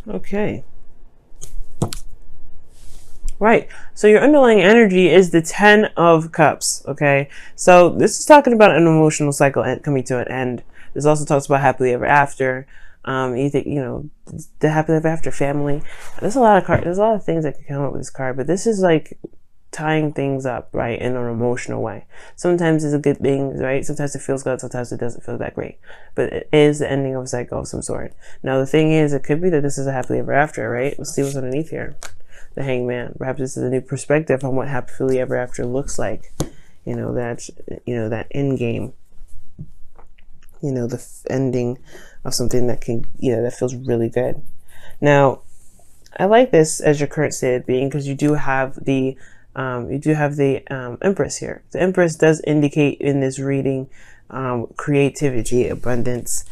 Okay. Right. So your underlying energy is the 10 of Cups. Okay. So this is talking about an emotional cycle coming to an end. This also talks about happily ever after. You think, the happily ever after family. There's a lot of cards. There's a lot of things that can come up with this card, but this is like tying things up, right, in an emotional way. Sometimes it's a good thing, right? Sometimes it feels good, sometimes it doesn't feel that great. But it is the ending of a cycle of some sort. Now, the thing is, it could be that this is a happily ever after, right? Let's see what's underneath here. The Hangman. Perhaps this is a new perspective on what happily ever after looks like. That end game. The ending of something that can, that feels really good. Now, I like this as your current state of being because you do have the Empress here. The Empress does indicate in this reading creativity, abundance,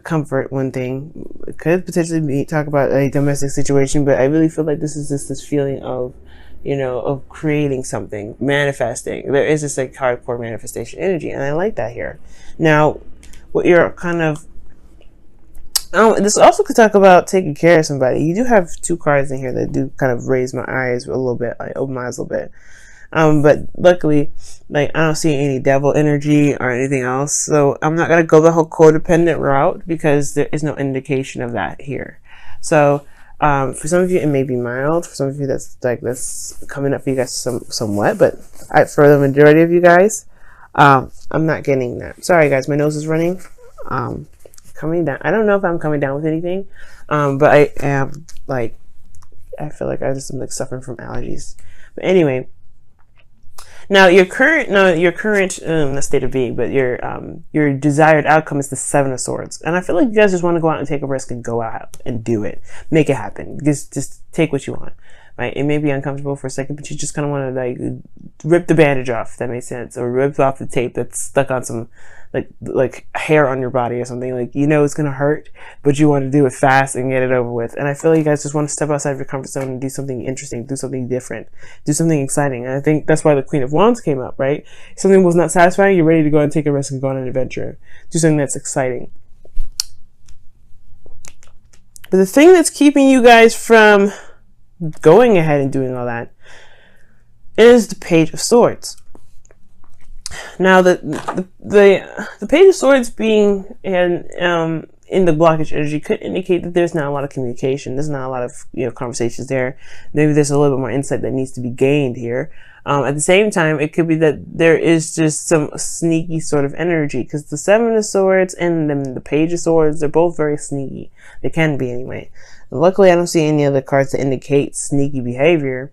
comfort. One thing it could potentially talk about a domestic situation, but I really feel like this is just this feeling of, of creating something, manifesting. There is this like hardcore manifestation energy, and I like that here. Now, what you're kind of this also could talk about taking care of somebody. You do have two cards in here that do kind of raise my eyes a little bit, like open my eyes a little bit. But luckily, like I don't see any devil energy or anything else, so I'm not gonna go the whole codependent route because there is no indication of that here. So for some of you it may be mild. For some of you that's coming up for you guys somewhat, but for the majority of you guys, I'm not getting that. Sorry guys, my nose is running. Coming down. I don't know if I'm coming down with anything, but I am I feel like I just am like suffering from allergies. But anyway, now your current not state of being, but your desired outcome is the Seven of Swords, and I feel like you guys just want to go out and take a risk and go out and do it, make it happen. Just take what you want. Right? It may be uncomfortable for a second, but you just kind of want to like rip the bandage off, if that makes sense, or rip off the tape that's stuck on some like hair on your body or something. Like it's gonna hurt, but you want to do it fast and get it over with. And I feel like you guys just want to step outside of your comfort zone and do something interesting, do something different, do something exciting. And I think that's why the Queen of Wands came up, right? If something was not satisfying, you're ready to go and take a risk and go on an adventure, do something that's exciting. But the thing that's keeping you guys from going ahead and doing all that is the Page of Swords. Now the Page of Swords being in the blockage energy could indicate that there's not a lot of communication. There's not a lot of conversations there. Maybe there's a little bit more insight that needs to be gained here. At the same time, it could be that there is just some sneaky sort of energy because the Seven of Swords and then the Page of Swords, they're both very sneaky. They can be anyway. Luckily, I don't see any other cards that indicate sneaky behavior.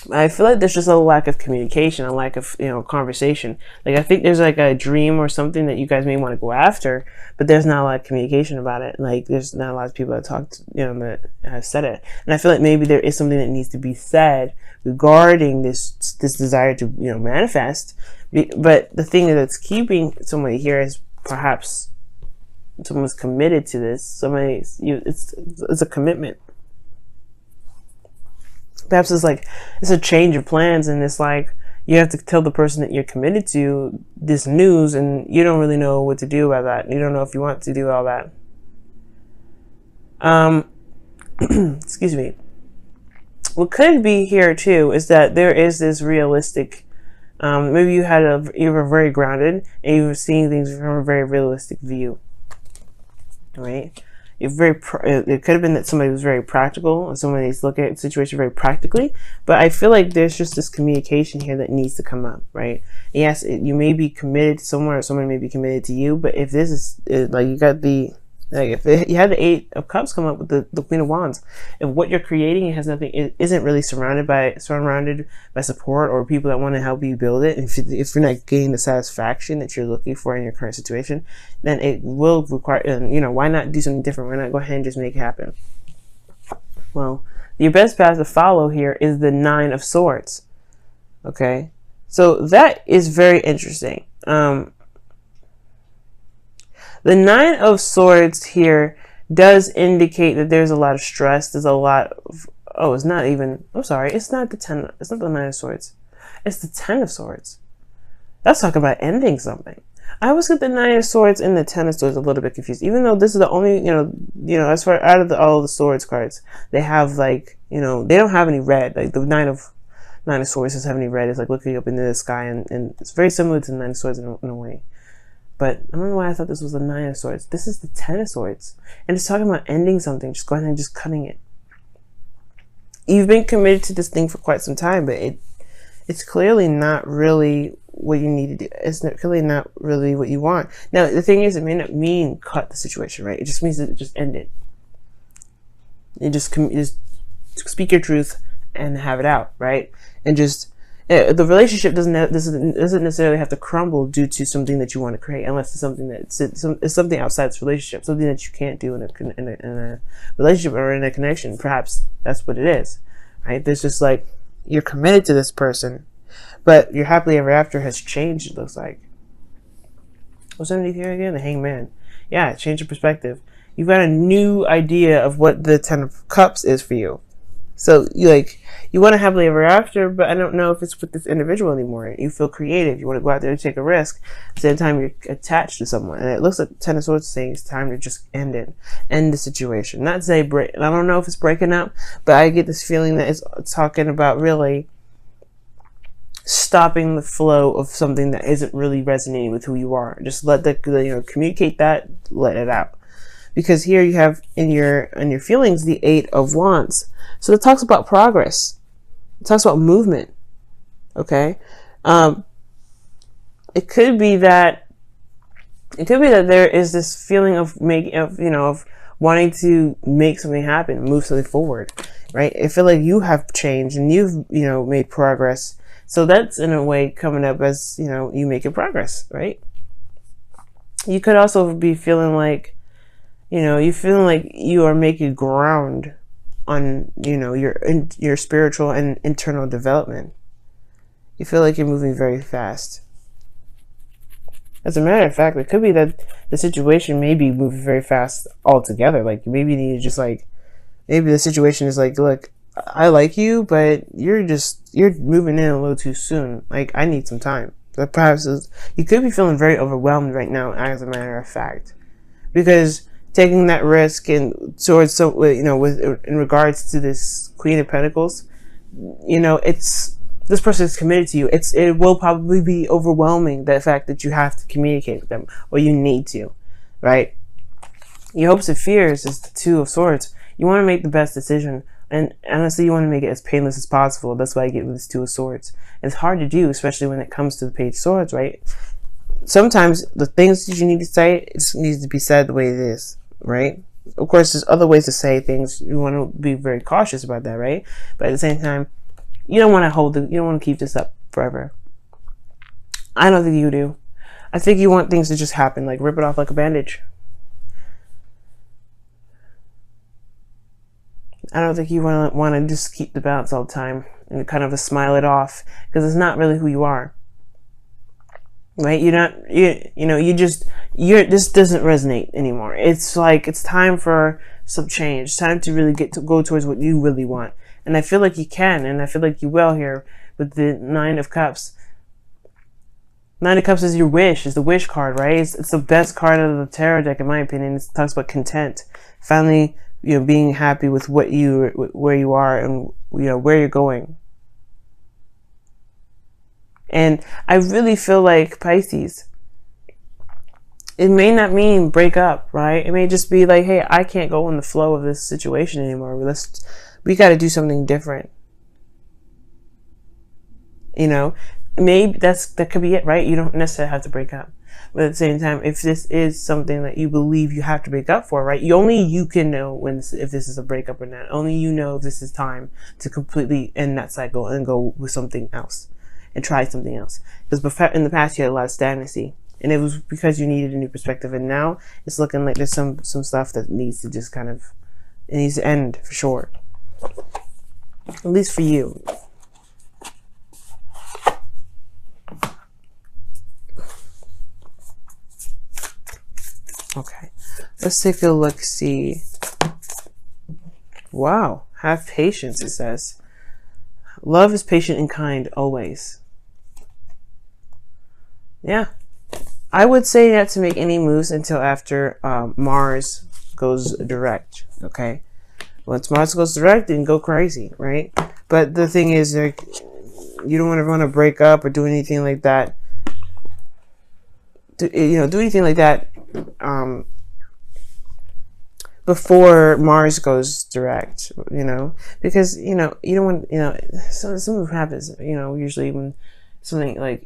I feel like there's just a lack of communication, a lack of conversation. Like I think there's like a dream or something that you guys may want to go after, but there's not a lot of communication about it. Like there's not a lot of people that talked, that have said it. And I feel like maybe there is something that needs to be said regarding this desire to manifest. But the thing that's keeping somebody here is perhaps someone's committed to this. It's a commitment. Perhaps it's a change of plans, and it's like you have to tell the person that you're committed to this news, and you don't really know what to do about that. You don't know if you want to do all that. Excuse me. What could be here too is that there is this realistic. Maybe you were very grounded and you were seeing things from a very realistic view. Right? It could have been that somebody was very practical, or somebody's looking at the situation very practically, but I feel like there's just this communication here that needs to come up, right? Yes, you may be committed to someone, or someone may be committed to you, but if this is like you got you had the Eight of Cups come up with the Queen of Wands, if what you're creating it isn't really surrounded by support or people that want to help you build it, if you're not getting the satisfaction that you're looking for in your current situation, then it will require, why not do something different? Why not go ahead and just make it happen? Well, your best path to follow here is the Nine of Swords. Okay, so that is very interesting. The Nine of Swords here does indicate that there's a lot of stress. There's a lot of, it's not the Nine of Swords. It's the Ten of Swords. That's talking about ending something. I was with the Nine of Swords and the Ten of Swords a little bit confused, even though this is the only, as far out of all the Swords cards, they have like, they don't have any red. Like the Nine of Swords doesn't have any red. It's like looking up into the sky, and it's very similar to the Nine of Swords in a way. But I don't know why I thought this was the Nine of Swords. This is the Ten of Swords, and it's talking about ending something, just going ahead and just cutting it. You've been committed to this thing for quite some time, but it's clearly not really what you need to do. It's clearly not really what you want. Now, the thing is, it may not mean cut the situation, right? It just means that it just ended. You just speak your truth and have it out, right? And just the relationship doesn't necessarily have to crumble due to something that you want to create, unless it's something it's something outside this relationship, something that you can't do in a relationship or in a connection. Perhaps that's what it is, right? There's just like, you're committed to this person, but your happily ever after has changed, it looks like. What's underneath here again? The Hangman. Yeah, change your perspective. You've got a new idea of what the Ten of Cups is for you. So you want to happily ever after, but I don't know if it's with this individual anymore. You feel creative. You want to go out there and take a risk. At the same time, you're attached to someone. And it looks like Ten of Swords saying it's time to just end it. End the situation. Not say break. I don't know if it's breaking up, but I get this feeling that it's talking about really stopping the flow of something that isn't really resonating with who you are. Just let communicate that, let it out. Because here you have in your feelings the Eight of Wands. So it talks about progress. It talks about movement. Okay? It could be that there is this feeling of wanting to make something happen, move something forward, right? I feel like you have changed and you've made progress. So that's in a way coming up as you making progress, right? You could also be feeling like you feel like you are making ground on your spiritual and internal development. You feel like you're moving very fast. As a matter of fact, it could be that the situation may be moving very fast altogether. Like maybe you need to just maybe the situation is like, look, I like you, but you're moving in a little too soon. Like I need some time. But perhaps you could be feeling very overwhelmed right now, as a matter of fact, because taking that risk and towards in regards to this Queen of Pentacles, this person is committed to you. It will probably be overwhelming, the fact that you have to communicate with them, or you need to, right? Your hopes and fears is the Two of Swords. You want to make the best decision, and honestly, you want to make it as painless as possible. That's why I get with this Two of Swords. It's hard to do, especially when it comes to the Page of Swords, right? Sometimes the things that you need to say, it just needs to be said the way it is, right? Of course, there's other ways to say things. You want to be very cautious about that, right? But at the same time, you don't want to keep this up forever. I don't think you do. I think you want things to just happen, like rip it off like a bandage. I don't think you want to just keep the balance all the time and kind of smile it off, because it's not really who you are. Right? This doesn't resonate anymore. It's like, it's time for some change. It's time to really go towards what you really want. And I feel like you can, and I feel like you will here with the Nine of Cups. Nine of Cups is your wish. It's the wish card, right? It's the best card out of the tarot deck, in my opinion. It talks about content. Finally, being happy with where you are and where you're going. And I really feel like, Pisces, it may not mean break up, right? It may just be like, hey, I can't go in the flow of this situation anymore. We got to do something different. Maybe that could be it, right? You don't necessarily have to break up. But at the same time, if this is something that you believe you have to break up for, right? Only you can know if this is a breakup or not. Only you know if this is time to completely end that cycle and go with something else. And try something else. Because in the past you had a lot of stagnancy, and it was because you needed a new perspective. And now it's looking like there's some stuff that needs to just it needs to end for sure. At least for you. Okay, let's take a look. See. Wow, have patience. It says, love is patient and kind always. Yeah, I would say not to make any moves until after Mars goes direct. Okay, once Mars goes direct, then go crazy, right? But the thing is, like, you don't want to break up or do anything like that. Do anything like that before Mars goes direct, because you don't want, something happens, usually when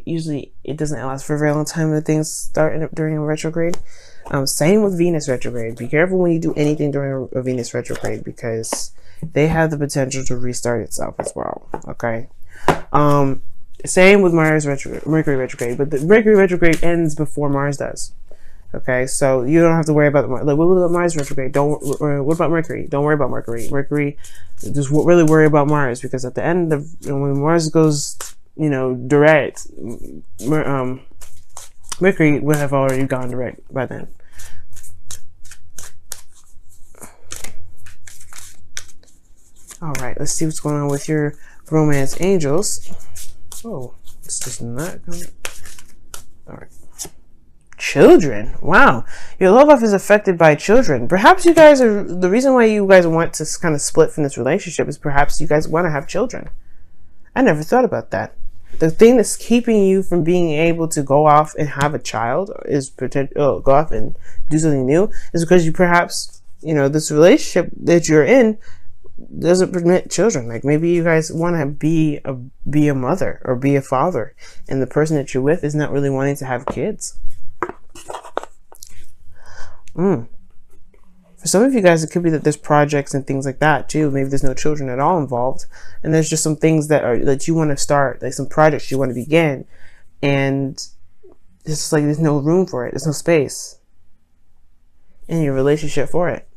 usually it doesn't last for a very long time when things start during a retrograde. Same with Venus retrograde. Be careful when you do anything during a Venus retrograde, because they have the potential to restart itself as well. Okay. Same with Mercury retrograde, but the Mercury retrograde ends before Mars does. Okay, so you don't have to worry about what about Mars retrograde? What about Mercury? Don't worry about Mercury. Just really worry about Mars, because at the end of when Mars goes, direct, Mercury would have already gone direct by then. All right, let's see what's going on with your romance angels. Oh, it's just not coming. All right. Children. Wow. Your love life is affected by children. Perhaps you guys are, the reason why you guys want to kind of split from this relationship is perhaps you guys want to have children. I never thought about that. The thing that's keeping you from being able to go off and have a child go off and do something new is because you perhaps, this relationship that you're in doesn't permit children. Like maybe you guys want to be a mother or be a father, and the person that you're with is not really wanting to have kids. For some of you guys, it could be that there's projects and things like that too. Maybe there's no children at all involved, and there's just some things that you want to start, like some projects you want to begin, and it's just like there's no room for it. There's no space in your relationship for it.